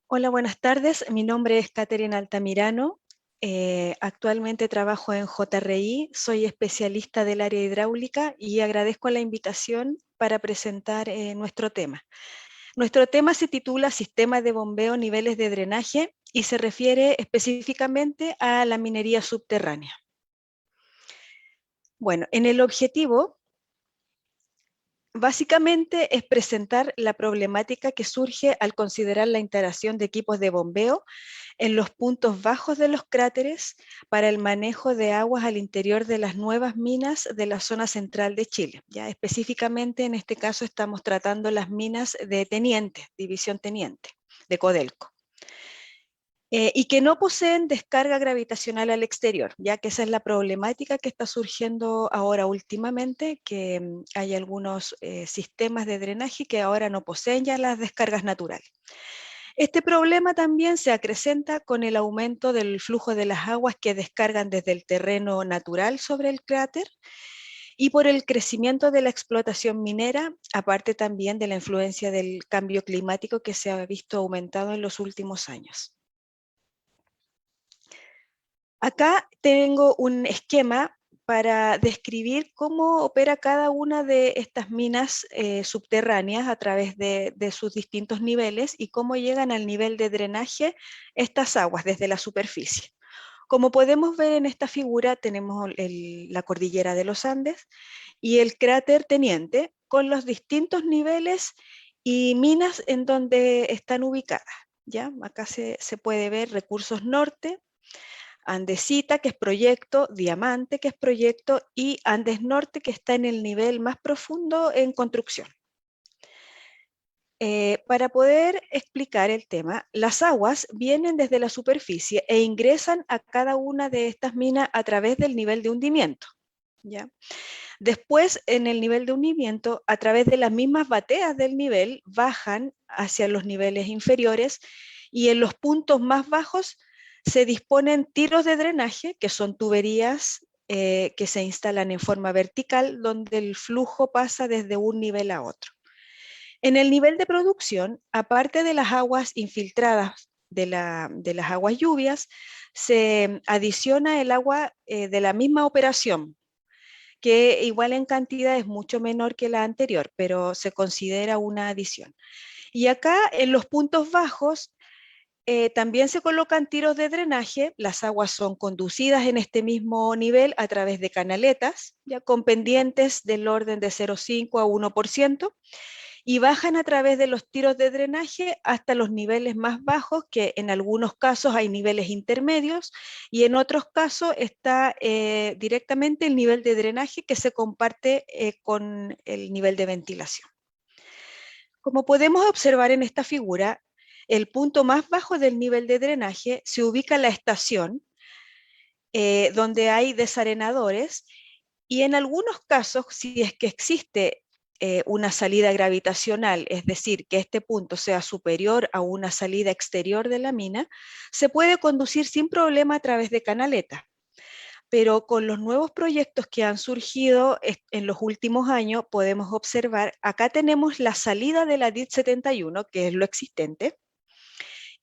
Hola, buenas tardes. Mi nombre es Caterina Altamirano. Actualmente trabajo en JRI, soy especialista del área hidráulica y agradezco la invitación para presentar nuestro tema. Nuestro tema se titula Sistemas de bombeo, niveles de drenaje y se refiere específicamente a la minería subterránea. Bueno, en el objetivo básicamente es presentar la problemática que surge al considerar la integración de equipos de bombeo en los puntos bajos de los cráteres para el manejo de aguas al interior de las nuevas minas de la zona central de Chile. Ya específicamente en este caso estamos tratando las minas de Teniente, División Teniente, de Codelco. Y que no poseen descarga gravitacional al exterior, ya que esa es la problemática que está surgiendo ahora últimamente, que hay algunos sistemas de drenaje que ahora no poseen ya las descargas naturales. Este problema también se acrecenta con el aumento del flujo de las aguas que descargan desde el terreno natural sobre el cráter y por el crecimiento de la explotación minera, aparte también de la influencia del cambio climático que se ha visto aumentado en los últimos años. Acá tengo un esquema para describir cómo opera cada una de estas minas subterráneas a través de sus distintos niveles y cómo llegan al nivel de drenaje estas aguas desde la superficie. Como podemos ver en esta figura, tenemos la cordillera de los Andes y el cráter Teniente con los distintos niveles y minas en donde están ubicadas. ¿Ya? Acá se puede ver Recursos Norte, Andesita, que es proyecto, Diamante, que es proyecto, y Andes Norte, que está en el nivel más profundo en construcción. Para poder explicar el tema, las aguas vienen desde la superficie e ingresan a cada una de estas minas a través del nivel de hundimiento. ¿Ya? Después, en el nivel de hundimiento, a través de las mismas bateas del nivel, bajan hacia los niveles inferiores y en los puntos más bajos se disponen tiros de drenaje, que son tuberías que se instalan en forma vertical, donde el flujo pasa desde un nivel a otro. En el nivel de producción, aparte de las aguas infiltradas de las aguas lluvias, se adiciona el agua de la misma operación, que igual en cantidad es mucho menor que la anterior, pero se considera una adición. Y acá en los puntos bajos también se colocan tiros de drenaje, las aguas son conducidas en este mismo nivel a través de canaletas, ya con pendientes del orden de 0,5 a 1%, y bajan a través de los tiros de drenaje hasta los niveles más bajos, que en algunos casos hay niveles intermedios y en otros casos está directamente el nivel de drenaje que se comparte con el nivel de ventilación. Como podemos observar en esta figura, el punto más bajo del nivel de drenaje se ubica en la estación, donde hay desarenadores, y en algunos casos, si es que existe una salida gravitacional, es decir, que este punto sea superior a una salida exterior de la mina, se puede conducir sin problema a través de canaletas. Pero con los nuevos proyectos que han surgido en los últimos años, podemos observar, acá tenemos la salida de la DIT 71, que es lo existente.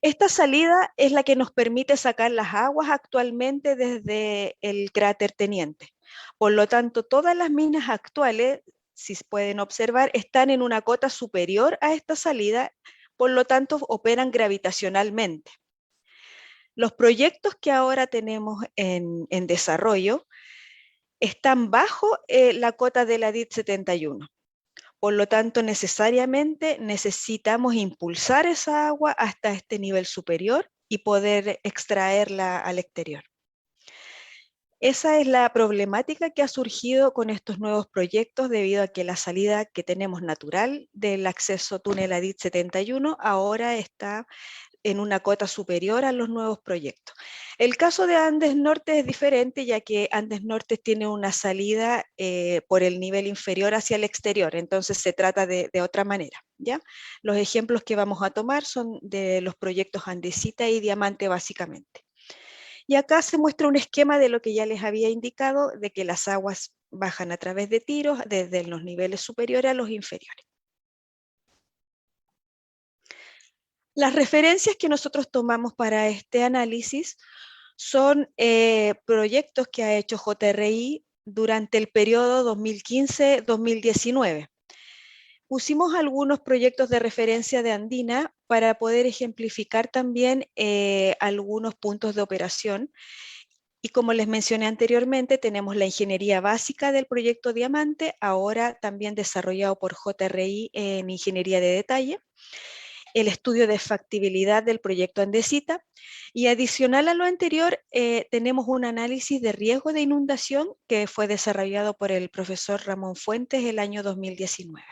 Esta salida es la que nos permite sacar las aguas actualmente desde el cráter Teniente. Por lo tanto, todas las minas actuales, si se pueden observar, están en una cota superior a esta salida, por lo tanto, operan gravitacionalmente. Los proyectos que ahora tenemos en desarrollo están bajo la cota de la DIT 71. Por lo tanto, necesariamente necesitamos impulsar esa agua hasta este nivel superior y poder extraerla al exterior. Esa es la problemática que ha surgido con estos nuevos proyectos debido a que la salida que tenemos natural del acceso túnel ADIT 71 ahora está en una cota superior a los nuevos proyectos. El caso de Andes Norte es diferente, ya que Andes Norte tiene una salida por el nivel inferior hacia el exterior, entonces se trata de otra manera, ¿ya? Los ejemplos que vamos a tomar son de los proyectos Andesita y Diamante básicamente. Y acá se muestra un esquema de lo que ya les había indicado, de que las aguas bajan a través de tiros desde los niveles superiores a los inferiores. Las referencias que nosotros tomamos para este análisis son proyectos que ha hecho JRI durante el periodo 2015-2019. Pusimos algunos proyectos de referencia de Andina para poder ejemplificar también algunos puntos de operación. Y como les mencioné anteriormente, tenemos la ingeniería básica del proyecto Diamante, ahora también desarrollado por JRI en ingeniería de detalle, el estudio de factibilidad del proyecto Andesita, y adicional a lo anterior, tenemos un análisis de riesgo de inundación que fue desarrollado por el profesor Ramón Fuentes el año 2019.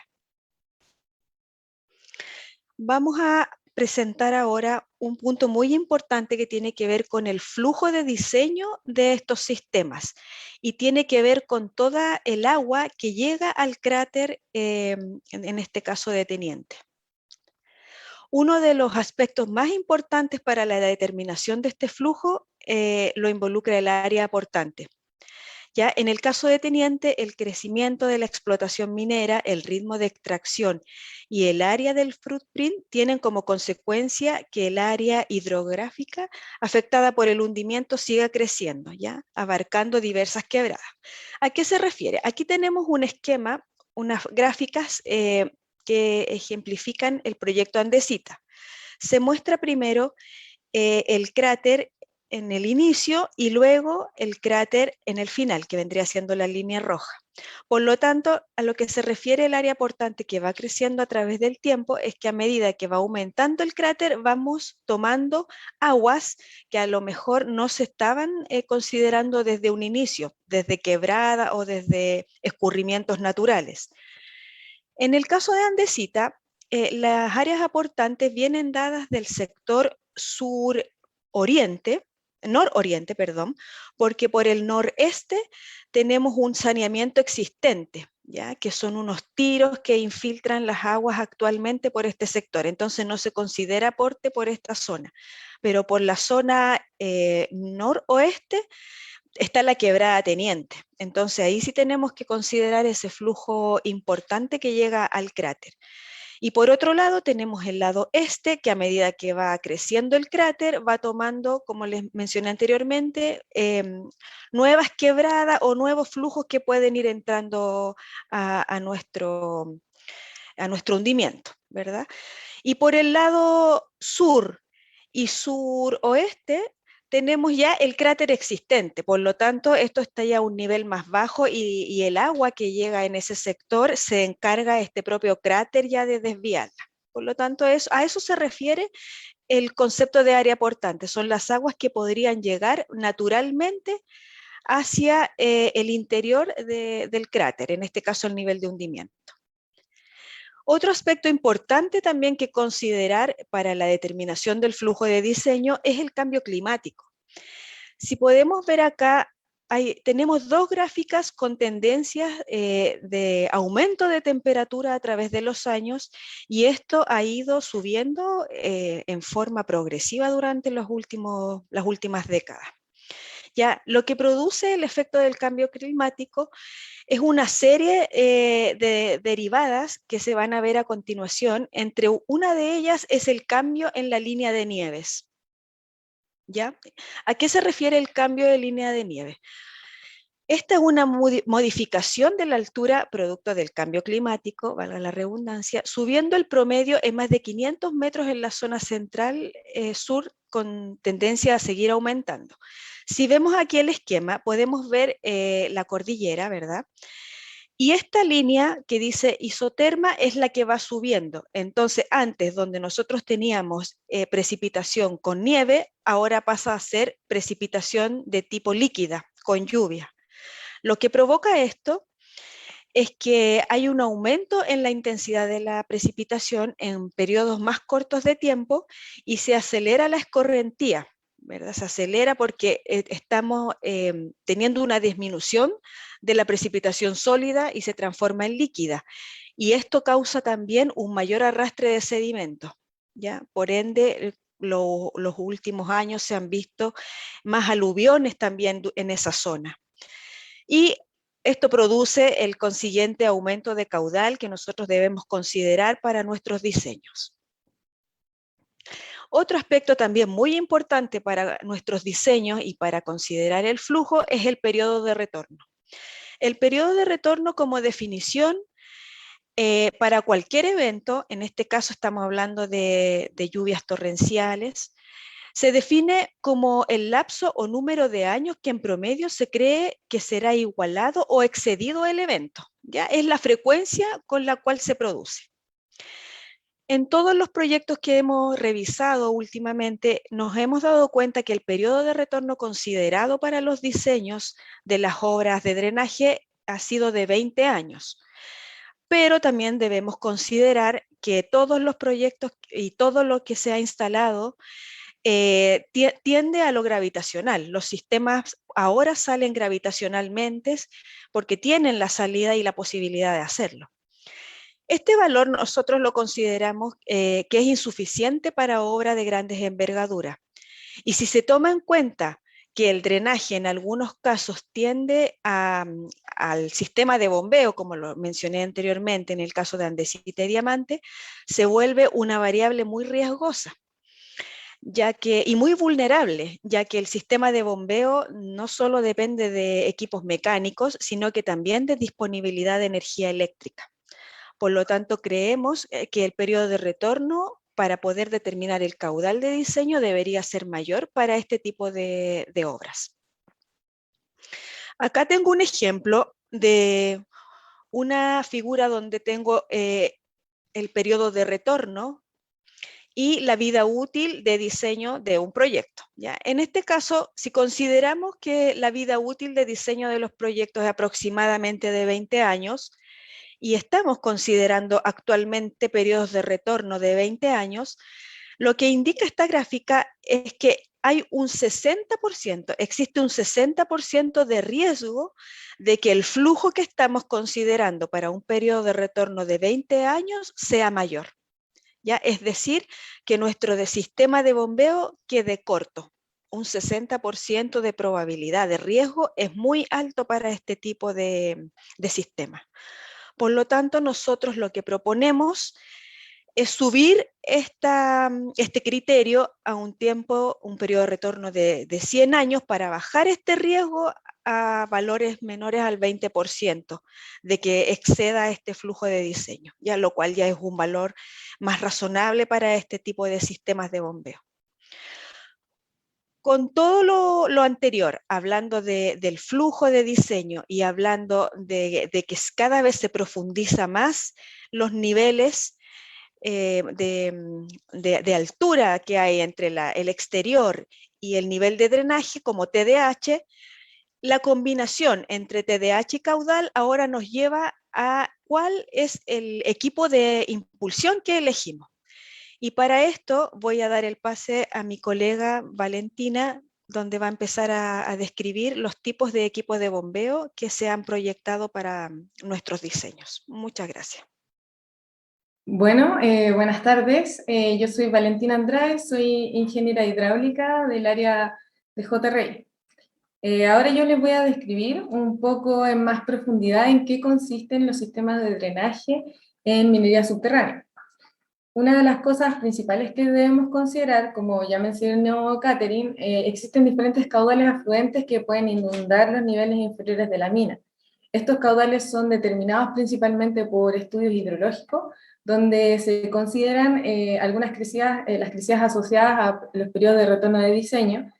Vamos a presentar ahora un punto muy importante que tiene que ver con el flujo de diseño de estos sistemas y tiene que ver con toda el agua que llega al cráter, en este caso de Teniente. Uno de los aspectos más importantes para la determinación de este flujo lo involucra el área aportante. Ya en el caso de Teniente, el crecimiento de la explotación minera, el ritmo de extracción y el área del footprint tienen como consecuencia que el área hidrográfica afectada por el hundimiento siga creciendo, ya abarcando diversas quebradas. ¿A qué se refiere? Aquí tenemos un esquema, unas gráficas que ejemplifican el proyecto Andesita. Se muestra primero el cráter en el inicio y luego el cráter en el final, que vendría siendo la línea roja. Por lo tanto, a lo que se refiere el área aportante que va creciendo a través del tiempo es que a medida que va aumentando el cráter, vamos tomando aguas que a lo mejor no se estaban considerando desde un inicio, desde quebrada o desde escurrimientos naturales. En el caso de Andesita, las áreas aportantes vienen dadas del sector nororiente, perdón, porque por el noreste tenemos un saneamiento existente, ¿ya? Que son unos tiros que infiltran las aguas actualmente por este sector. Entonces no se considera aporte por esta zona, pero por la zona noroeste está la quebrada Teniente. Entonces ahí sí tenemos que considerar ese flujo importante que llega al cráter. Y por otro lado tenemos el lado este, que a medida que va creciendo el cráter, va tomando, como les mencioné anteriormente, nuevas quebradas o nuevos flujos que pueden ir entrando a nuestro hundimiento, ¿verdad? Y por el lado sur y suroeste tenemos ya el cráter existente, por lo tanto esto está ya a un nivel más bajo y el agua que llega en ese sector se encarga este propio cráter ya de desviarla. Por lo tanto, a eso se refiere el concepto de área aportante, son las aguas que podrían llegar naturalmente hacia el interior del cráter, en este caso el nivel de hundimiento. Otro aspecto importante también que considerar para la determinación del flujo de diseño es el cambio climático. Si podemos ver acá, tenemos dos gráficas con tendencias de aumento de temperatura a través de los años y esto ha ido subiendo en forma progresiva durante las últimas décadas. Ya, lo que produce el efecto del cambio climático es una serie de derivadas que se van a ver a continuación. Entre una de ellas es el cambio en la línea de nieves. ¿Ya? ¿A qué se refiere el cambio de línea de nieve? Esta es una modificación de la altura producto del cambio climático, valga la redundancia, subiendo el promedio en más de 500 metros en la zona central sur con tendencia a seguir aumentando. Si vemos aquí el esquema, podemos ver la cordillera, ¿verdad? Y esta línea que dice isoterma es la que va subiendo. Entonces, antes donde nosotros teníamos precipitación con nieve, ahora pasa a ser precipitación de tipo líquida, con lluvia. Lo que provoca esto es que hay un aumento en la intensidad de la precipitación en periodos más cortos de tiempo y se acelera la escorrentía, ¿verdad? Se acelera porque estamos teniendo una disminución de la precipitación sólida y se transforma en líquida. Y esto causa también un mayor arrastre de sedimentos, ¿ya? Por ende, los últimos años se han visto más aluviones también en esa zona. Y esto produce el consiguiente aumento de caudal que nosotros debemos considerar para nuestros diseños. Otro aspecto también muy importante para nuestros diseños y para considerar el flujo es el periodo de retorno. El periodo de retorno, como definición, para cualquier evento, en este caso estamos hablando de lluvias torrenciales, se define como el lapso o número de años que en promedio se cree que será igualado o excedido el evento. ¿Ya? Es la frecuencia con la cual se produce. En todos los proyectos que hemos revisado últimamente, nos hemos dado cuenta que el periodo de retorno considerado para los diseños de las obras de drenaje ha sido de 20 años. Pero también debemos considerar que todos los proyectos y todo lo que se ha instalado tiende a lo gravitacional. Los sistemas ahora salen gravitacionalmente porque tienen la salida y la posibilidad de hacerlo. Este valor nosotros lo consideramos que es insuficiente para obras de grandes envergaduras. Y si se toma en cuenta que el drenaje en algunos casos tiende al sistema de bombeo, como lo mencioné anteriormente en el caso de andesita y diamante, se vuelve una variable muy riesgosa y muy vulnerable, ya que el sistema de bombeo no solo depende de equipos mecánicos, sino que también de disponibilidad de energía eléctrica. Por lo tanto, creemos que el periodo de retorno para poder determinar el caudal de diseño debería ser mayor para este tipo de obras. Acá tengo un ejemplo de una figura donde tengo el periodo de retorno y la vida útil de diseño de un proyecto. ¿Ya? En este caso, si consideramos que la vida útil de diseño de los proyectos es aproximadamente de 20 años, y estamos considerando actualmente periodos de retorno de 20 años, lo que indica esta gráfica es que hay un 60%, existe un 60% de riesgo de que el flujo que estamos considerando para un periodo de retorno de 20 años sea mayor. ¿Ya? Es decir, que nuestro sistema de bombeo quede corto. Un 60% de probabilidad de riesgo es muy alto para este tipo de sistema. Por lo tanto, nosotros lo que proponemos es subir este criterio a un periodo de retorno de 100 años para bajar este riesgo a valores menores al 20% de que exceda este flujo de diseño, ya, lo cual ya es un valor más razonable para este tipo de sistemas de bombeo. Con todo lo anterior, hablando del flujo de diseño y hablando de que cada vez se profundiza más los niveles de altura que hay entre el exterior y el nivel de drenaje como TDH, la combinación entre TDH y caudal ahora nos lleva a cuál es el equipo de impulsión que elegimos. Y para esto voy a dar el pase a mi colega Valentina, donde va a empezar a describir los tipos de equipos de bombeo que se han proyectado para nuestros diseños. Muchas gracias. Bueno, buenas tardes. Yo soy Valentina Andrade, soy ingeniera hidráulica del área de JRI. Ahora yo les voy a describir un poco en más profundidad en qué consisten los sistemas de drenaje en minería subterránea. Una de las cosas principales que debemos considerar, como ya mencionó Catherine, existen diferentes caudales afluentes que pueden inundar los niveles inferiores de la mina. Estos caudales son determinados principalmente por estudios hidrológicos, donde se consideran algunas crecidas, las crecidas asociadas a los periodos de retorno de diseño,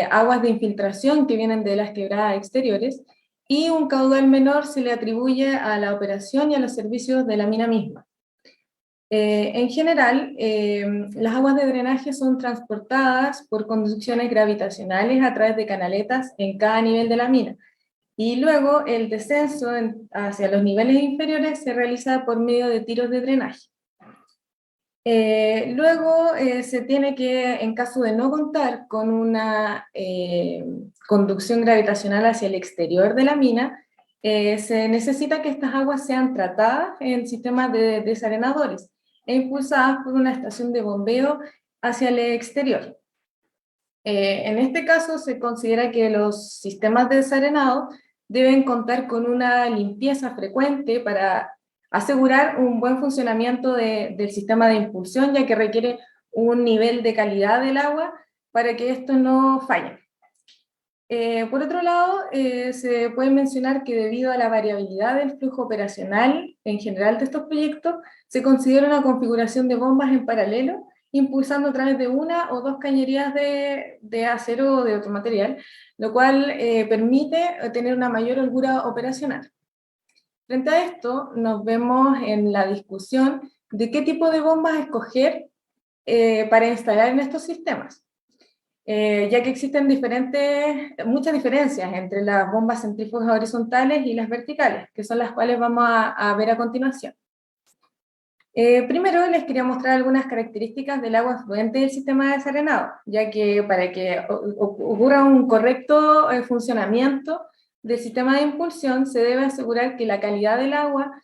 aguas de infiltración que vienen de las quebradas exteriores, y un caudal menor se le atribuye a la operación y a los servicios de la mina misma. En general, las aguas de drenaje son transportadas por conducciones gravitacionales a través de canaletas en cada nivel de la mina, y luego el descenso hacia los niveles inferiores se realiza por medio de tiros de drenaje. Luego se tiene que, en caso de no contar con una conducción gravitacional hacia el exterior de la mina, se necesita que estas aguas sean tratadas en sistemas de desarenadores e impulsadas por una estación de bombeo hacia el exterior. En este caso se considera que los sistemas de desarenado deben contar con una limpieza frecuente para asegurar un buen funcionamiento del sistema de impulsión, ya que requiere un nivel de calidad del agua para que esto no falle. Por otro lado, se puede mencionar que debido a la variabilidad del flujo operacional en general de estos proyectos, se considera una configuración de bombas en paralelo, impulsando a través de una o dos cañerías de acero o de otro material, lo cual permite tener una mayor holgura operacional. Frente a esto, nos vemos en la discusión de qué tipo de bombas escoger para instalar en estos sistemas. Ya que existen muchas diferencias entre las bombas centrífugas horizontales y las verticales, que son las cuales vamos a ver a continuación. Primero les quería mostrar algunas características del agua fluente del sistema de desarenado, ya que para que ocurra un correcto funcionamiento del sistema de impulsión se debe asegurar que la calidad del agua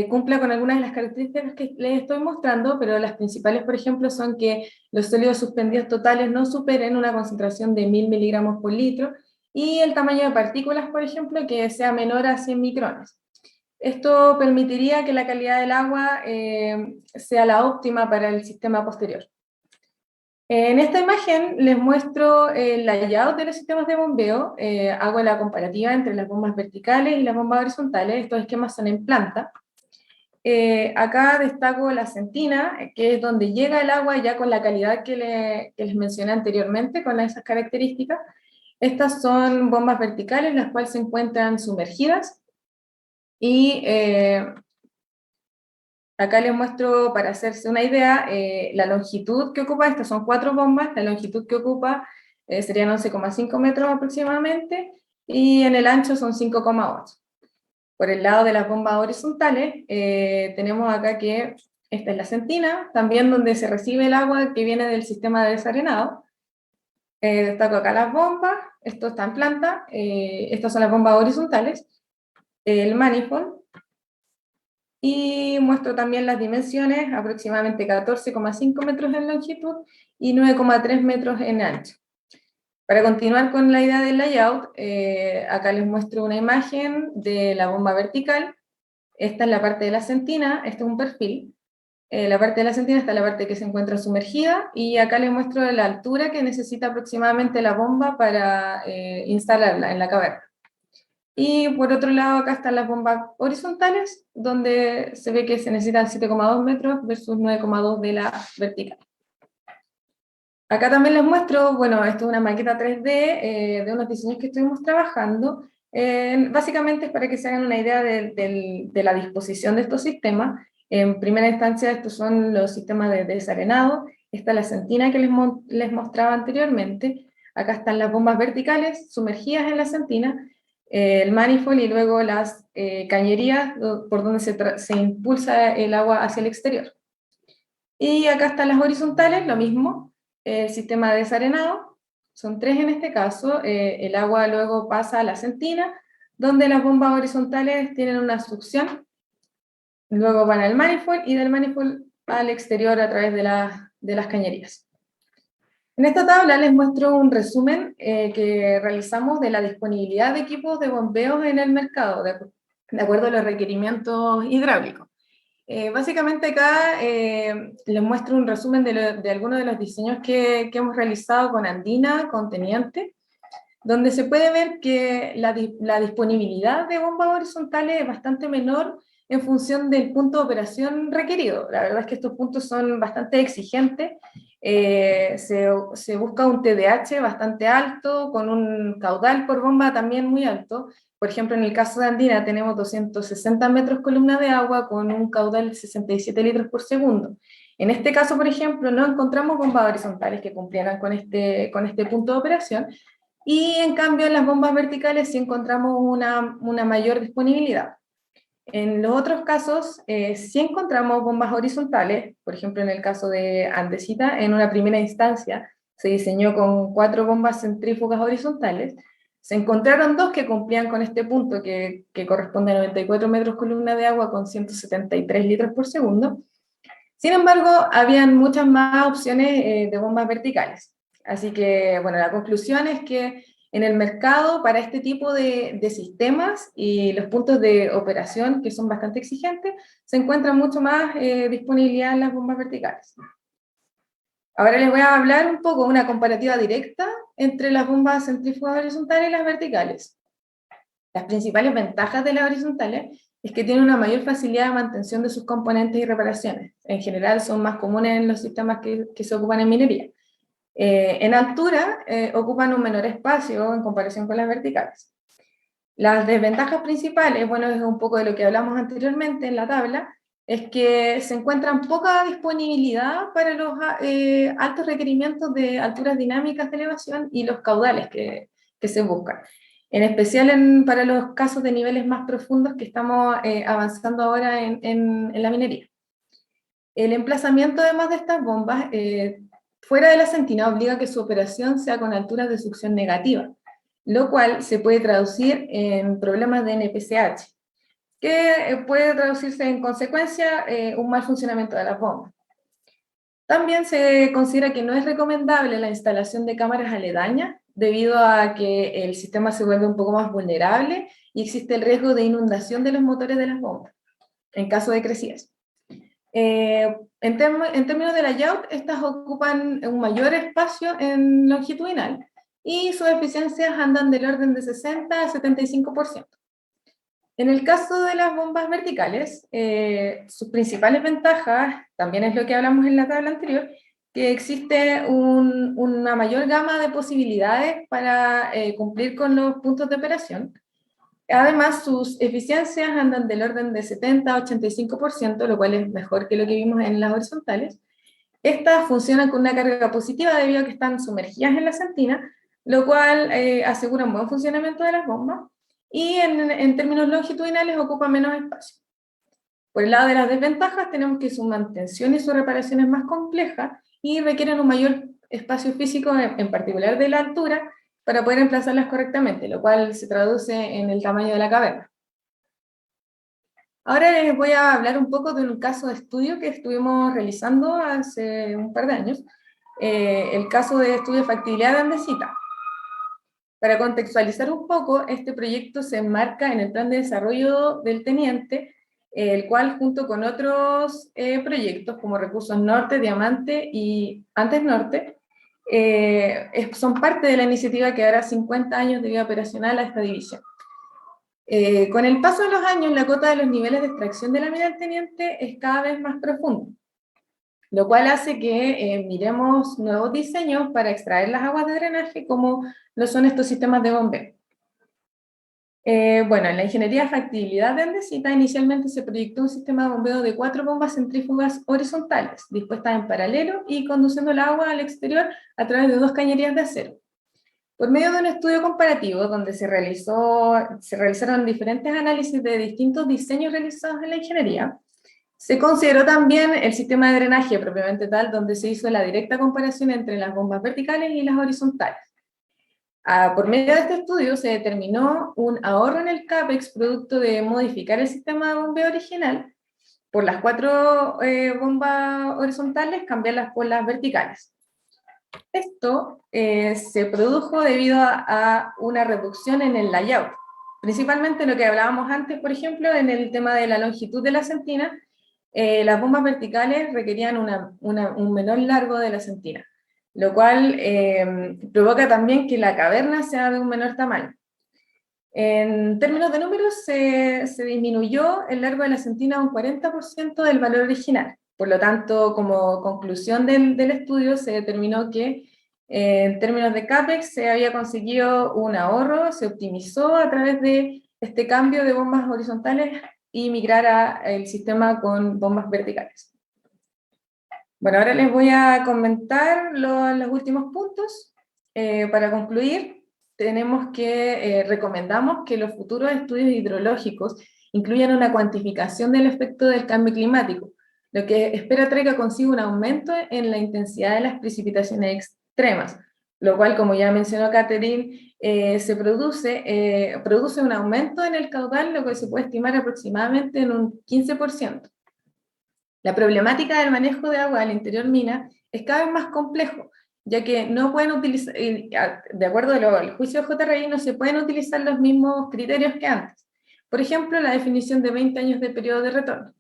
cumpla con algunas de las características que les estoy mostrando, pero las principales, por ejemplo, son que los sólidos suspendidos totales no superen una concentración de 1000 miligramos por litro, y el tamaño de partículas, por ejemplo, que sea menor a 100 micrones. Esto permitiría que la calidad del agua sea la óptima para el sistema posterior. En esta imagen les muestro el layout de los sistemas de bombeo. Hago la comparativa entre las bombas verticales y las bombas horizontales. Estos esquemas son en planta. Acá destaco la centina, que es donde llega el agua ya con la calidad que les mencioné anteriormente, con esas características. Estas son bombas verticales, las cuales se encuentran sumergidas. Y acá les muestro, para hacerse una idea, la longitud que ocupa. Estas son 4 bombas, la longitud que ocupa serían 11,5 metros aproximadamente, y en el ancho son 5,8. Por el lado de las bombas horizontales, tenemos acá que esta es la centina, también donde se recibe el agua que viene del sistema de desarenado. Destaco acá las bombas, esto está en planta, estas son las bombas horizontales, el manifold, y muestro también las dimensiones, aproximadamente 14,5 metros en longitud y 9,3 metros en ancho. Para continuar con la idea del layout, acá les muestro una imagen de la bomba vertical. Esta es la parte de la centina, este es un perfil. La parte de la centina está la parte que se encuentra sumergida, y acá les muestro la altura que necesita aproximadamente la bomba para instalarla en la caverna. Y por otro lado, acá están las bombas horizontales, donde se ve que se necesitan 7,2 metros versus 9,2 de la vertical. Acá también les muestro, bueno, esto es una maqueta 3D de unos diseños que estuvimos trabajando. Básicamente es para que se hagan una idea de la disposición de estos sistemas. En primera instancia, estos son los sistemas de desarenado. Esta es la centina que les mostraba anteriormente. Acá están las bombas verticales sumergidas en la centina, el manifold, y luego las cañerías por donde se impulsa el agua hacia el exterior. Y acá están las horizontales, lo mismo, el sistema de desarenado, son 3 en este caso. El agua luego pasa a la centina, donde las bombas horizontales tienen una succión, luego van al manifold, y del manifold al exterior a través de las cañerías. En esta tabla les muestro un resumen que realizamos de la disponibilidad de equipos de bombeo en el mercado, de acuerdo a los requerimientos hidráulicos. Básicamente acá les muestro un resumen de algunos de los diseños que hemos realizado con Andina, con Teniente, donde se puede ver que la disponibilidad de bombas horizontales es bastante menor en función del punto de operación requerido. La verdad es que estos puntos son bastante exigentes. Se busca un TDH bastante alto, con un caudal por bomba también muy alto. Por ejemplo, en el caso de Andina tenemos 260 metros columna de agua con un caudal de 67 litros por segundo. En este caso, por ejemplo, no encontramos bombas horizontales que cumplieran con este punto de operación, y en cambio en las bombas verticales sí encontramos una mayor disponibilidad. En los otros casos, sí encontramos bombas horizontales. Por ejemplo, en el caso de Andesita, en una primera instancia se diseñó con 4 bombas centrífugas horizontales. Se encontraron 2 que cumplían con este punto, que corresponde a 94 metros columna de agua con 173 litros por segundo. Sin embargo, habían muchas más opciones de bombas verticales. Así que, bueno, la conclusión es que en el mercado, para este tipo de sistemas y los puntos de operación que son bastante exigentes, se encuentra mucho más disponibilidad en las bombas verticales. Ahora les voy a hablar un poco de una comparativa directa entre las bombas centrífugas horizontales y las verticales. Las principales ventajas de las horizontales es que tienen una mayor facilidad de mantención de sus componentes y reparaciones. En general son más comunes en los sistemas que se ocupan en minería. En altura ocupan un menor espacio en comparación con las verticales. Las desventajas principales, bueno, es un poco de lo que hablamos anteriormente en la tabla, es que se encuentran poca disponibilidad para los altos requerimientos de alturas dinámicas de elevación y los caudales que se buscan. En especial para los casos de niveles más profundos que estamos avanzando ahora en la minería. El emplazamiento, además de estas bombas, fuera de la sentina, obliga a que su operación sea con alturas de succión negativa, lo cual se puede traducir en problemas de NPCH, que puede traducirse en consecuencia un mal funcionamiento de las bombas. También se considera que no es recomendable la instalación de cámaras aledañas, debido a que el sistema se vuelve un poco más vulnerable y existe el riesgo de inundación de los motores de las bombas, en caso de crecidas. En términos de layout, estas ocupan un mayor espacio en longitudinal y sus eficiencias andan del orden de 60 a 75%. En el caso de las bombas verticales, sus principales ventajas, también es lo que hablamos en la tabla anterior, que existe una mayor gama de posibilidades para cumplir con los puntos de operación. Además, sus eficiencias andan del orden de 70 a 85%, lo cual es mejor que lo que vimos en las horizontales. Estas funcionan con una carga positiva debido a que están sumergidas en la sentina, lo cual asegura un buen funcionamiento de las bombas, y en términos longitudinales ocupa menos espacio. Por el lado de las desventajas, tenemos que su mantención y su reparación es más compleja y requieren un mayor espacio físico, en particular de la altura, para poder emplazarlas correctamente, lo cual se traduce en el tamaño de la caverna. Ahora les voy a hablar un poco de un caso de estudio que estuvimos realizando hace un par de años, el caso de estudio de factibilidad de andesita. Para contextualizar un poco, este proyecto se enmarca en el plan de desarrollo del teniente, el cual junto con otros proyectos como Recursos Norte, Diamante y Antes Norte, son parte de la iniciativa que dará 50 años de vida operacional a esta división. Con el paso de los años, la cota de los niveles de extracción de la mina del teniente es cada vez más profunda, lo cual hace que miremos nuevos diseños para extraer las aguas de drenaje, como lo son estos sistemas de bombeo. Bueno, en la ingeniería de factibilidad de andesita, inicialmente se proyectó un sistema de bombeo de 4 bombas centrífugas horizontales, dispuestas en paralelo y conduciendo el agua al exterior a través de 2 cañerías de acero. Por medio de un estudio comparativo donde se realizaron diferentes análisis de distintos diseños realizados en la ingeniería, se consideró también el sistema de drenaje propiamente tal, donde se hizo la directa comparación entre las bombas verticales y las horizontales. Por medio de este estudio se determinó un ahorro en el CAPEX producto de modificar el sistema de bombeo original por las 4 bombas horizontales, cambiarlas por las verticales. Esto se produjo debido a una reducción en el layout, principalmente lo que hablábamos antes, por ejemplo, en el tema de la longitud de la sentina. Las bombas verticales requerían un menor largo de la sentina, lo cual provoca también que la caverna sea de un menor tamaño. En términos de números, se disminuyó el largo de la sentina a un 40% del valor original. Por lo tanto, como conclusión del estudio, se determinó que en términos de CAPEX se había conseguido un ahorro, se optimizó a través de este cambio de bombas horizontales y migrar al sistema con bombas verticales. Bueno, ahora les voy a comentar los últimos puntos. Para concluir, recomendamos que los futuros estudios hidrológicos incluyan una cuantificación del efecto del cambio climático, lo que espera traiga consigo un aumento en la intensidad de las precipitaciones extremas, lo cual, como ya mencionó Catherine, produce un aumento en el caudal, lo que se puede estimar aproximadamente en un 15%. La problemática del manejo de agua al interior mina es cada vez más complejo, ya que no pueden utilizar, de acuerdo al juicio de JRI, no se pueden utilizar los mismos criterios que antes. Por ejemplo, la definición de 20 años de periodo de retorno.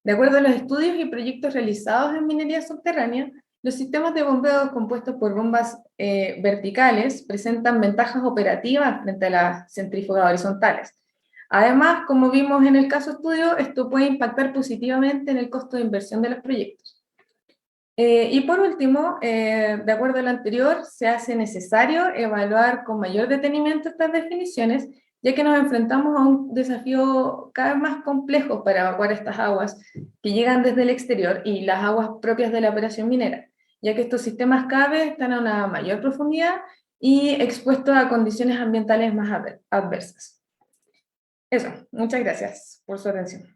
De acuerdo a los estudios y proyectos realizados en minería subterránea, Los sistemas de bombeo compuestos por bombas verticales presentan ventajas operativas frente a las centrífugas horizontales. Además, como vimos en el caso estudio, esto puede impactar positivamente en el costo de inversión de los proyectos. Y por último, de acuerdo a lo anterior, se hace necesario evaluar con mayor detenimiento estas definiciones, ya que nos enfrentamos a un desafío cada vez más complejo para evacuar estas aguas que llegan desde el exterior y las aguas propias de la operación minera, ya que estos sistemas cada vez están a una mayor profundidad y expuestos a condiciones ambientales más adversas. Eso, muchas gracias por su atención.